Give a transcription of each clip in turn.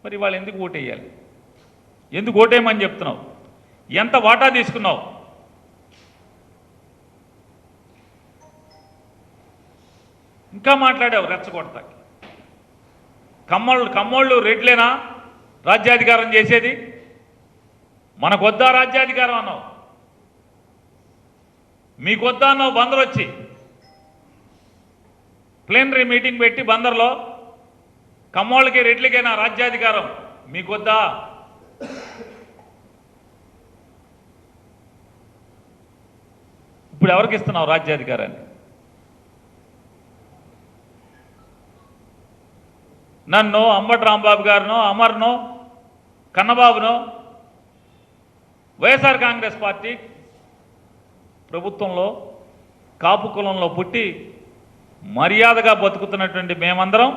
మరి వాళ్ళు ఎందుకు ఓటేయాలి? ఎందుకు ఓటేయమని చెప్తున్నావు? ఎంత వాటా తీసుకున్నావు? ఇంకా మాట్లాడావు రెచ్చగొడతాకి. కమ్మోళ్ళు రెడ్లేనా రాజ్యాధికారం చేసేది? మనకొద్దా రాజ్యాధికారం అన్నావు, మీకొద్దా అన్నావు. బందర్ వచ్చి ప్లేనరీ మీటింగ్ పెట్టి బందర్లో కమ్మోళ్ళకి రెడ్లకైనా రాజ్యాధికారం మీకొద్దా? ఇప్పుడు ఎవరికి ఇస్తున్నావు రాజ్యాధికారాన్ని? నన్ను, అంబటి రాంబాబు గారినో, అమర్నో, కన్నబాబునో వైఎస్ఆర్ కాంగ్రెస్ పార్టీ ప్రభుత్వంలో కాపు కులంలో పుట్టి మర్యాదగా బతుకుతున్నటువంటి మేమందరం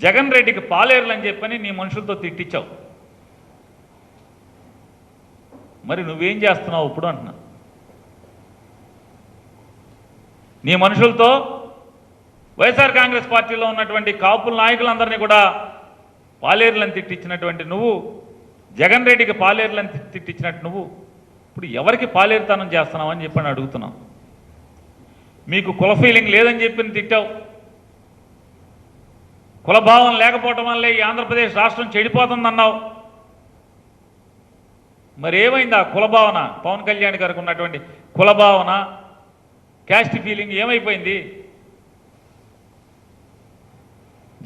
జగన్ రెడ్డికి పాలేరులని చెప్పని నీ మనుషులతో తిట్టించావు. మరి నువ్వేం చేస్తున్నావు ఇప్పుడు అంటున్నా? నీ మనుషులతో వైఎస్ఆర్ కాంగ్రెస్ పార్టీలో ఉన్నటువంటి కాపుల నాయకులందరినీ కూడా పాలేరులను తిట్టించినటువంటి నువ్వు, జగన్ రెడ్డికి పాలేరులను తిట్టించినట్టు నువ్వు ఇప్పుడు ఎవరికి పాలేరుతనం చేస్తున్నావు అని చెప్పని అడుగుతున్నావు. మీకు కుల ఫీలింగ్ లేదని చెప్పి తిట్టావు. కులభావం లేకపోవటం వల్లే ఈ ఆంధ్రప్రదేశ్ రాష్ట్రం చెడిపోతుందన్నావు. మరి ఏమైంది ఆ కులభావన? పవన్ కళ్యాణ్ గారికి ఉన్నటువంటి కులభావన, క్యాస్ట్ ఫీలింగ్ ఏమైపోయింది?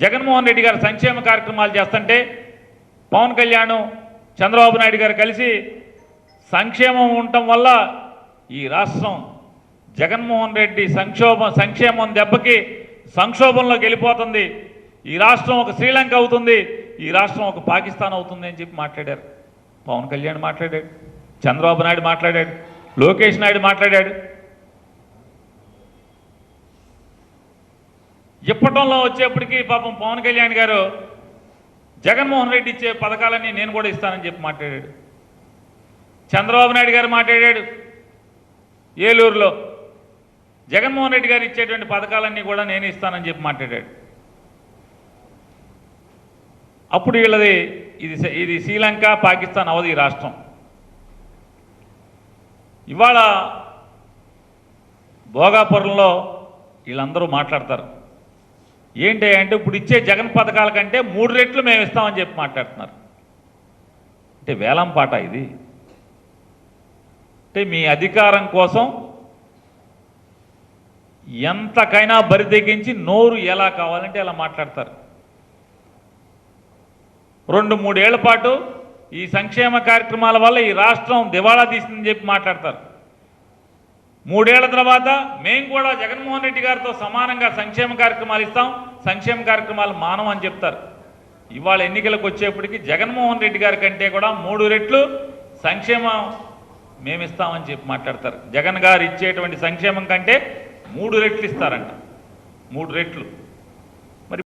జగన్మోహన్ రెడ్డి గారు సంక్షేమ కార్యక్రమాలు చేస్తుంటే పవన్ కళ్యాణ్, చంద్రబాబు నాయుడు గారు కలిసి సంక్షేమం ఉండటం వల్ల ఈ రాష్ట్రం జగన్మోహన్ రెడ్డి సంక్షేమం దెబ్బకి సంక్షోభంలోకి వెళ్ళిపోతుంది, ఈ రాష్ట్రం ఒక శ్రీలంక అవుతుంది, ఈ రాష్ట్రం ఒక పాకిస్తాన్ అవుతుంది అని చెప్పి మాట్లాడారు. పవన్ కళ్యాణ్ మాట్లాడాడు, చంద్రబాబు నాయుడు మాట్లాడాడు, లోకేష్ నాయుడు మాట్లాడాడు. ఇప్పటంలో వచ్చేప్పటికీ పాపం పవన్ కళ్యాణ్ గారు జగన్మోహన్ రెడ్డి ఇచ్చే పథకాలన్నీ నేను కూడా ఇస్తానని చెప్పి మాట్లాడాడు. చంద్రబాబు నాయుడు గారు మాట్లాడాడు ఏలూరులో, జగన్మోహన్ రెడ్డి గారు ఇచ్చేటువంటి పథకాలన్నీ కూడా నేను ఇస్తానని చెప్పి మాట్లాడాడు. అప్పుడు వీళ్ళది ఇది శ్రీలంక, పాకిస్తాన్ అవదు ఈ రాష్ట్రం. ఇవాళ భోగాపురంలో వీళ్ళందరూ మాట్లాడతారు. ఏంటి అంటే ఇప్పుడు ఇచ్చే జగన్ పథకాల కంటే 3 రెట్లు మేము ఇస్తామని చెప్పి మాట్లాడుతున్నారు. అంటే వేలం పాట ఇది. అంటే మీ అధికారం కోసం ఎంతకైనా బరిదెగించి నోరు ఎలా కావాలంటే అలా మాట్లాడతారు. 2-3 ఏళ్ల పాటు ఈ సంక్షేమ కార్యక్రమాల వల్ల ఈ రాష్ట్రం దివాళా తీసిందని చెప్పి మాట్లాడతారు. 3 ఏళ్ల తర్వాత మేము కూడా జగన్మోహన్ రెడ్డి గారితో సమానంగా సంక్షేమ కార్యక్రమాలు ఇస్తాం, సంక్షేమ కార్యక్రమాలు మానం అని చెప్తారు. ఇవాళ ఎన్నికలకు వచ్చేప్పటికి జగన్మోహన్ రెడ్డి గారి కంటే కూడా 3 రెట్లు సంక్షేమం మేము ఇస్తామని చెప్పి మాట్లాడతారు. జగన్ గారు ఇచ్చేటువంటి సంక్షేమం కంటే 3 రెట్లు ఇస్తారంట, 3 రెట్లు.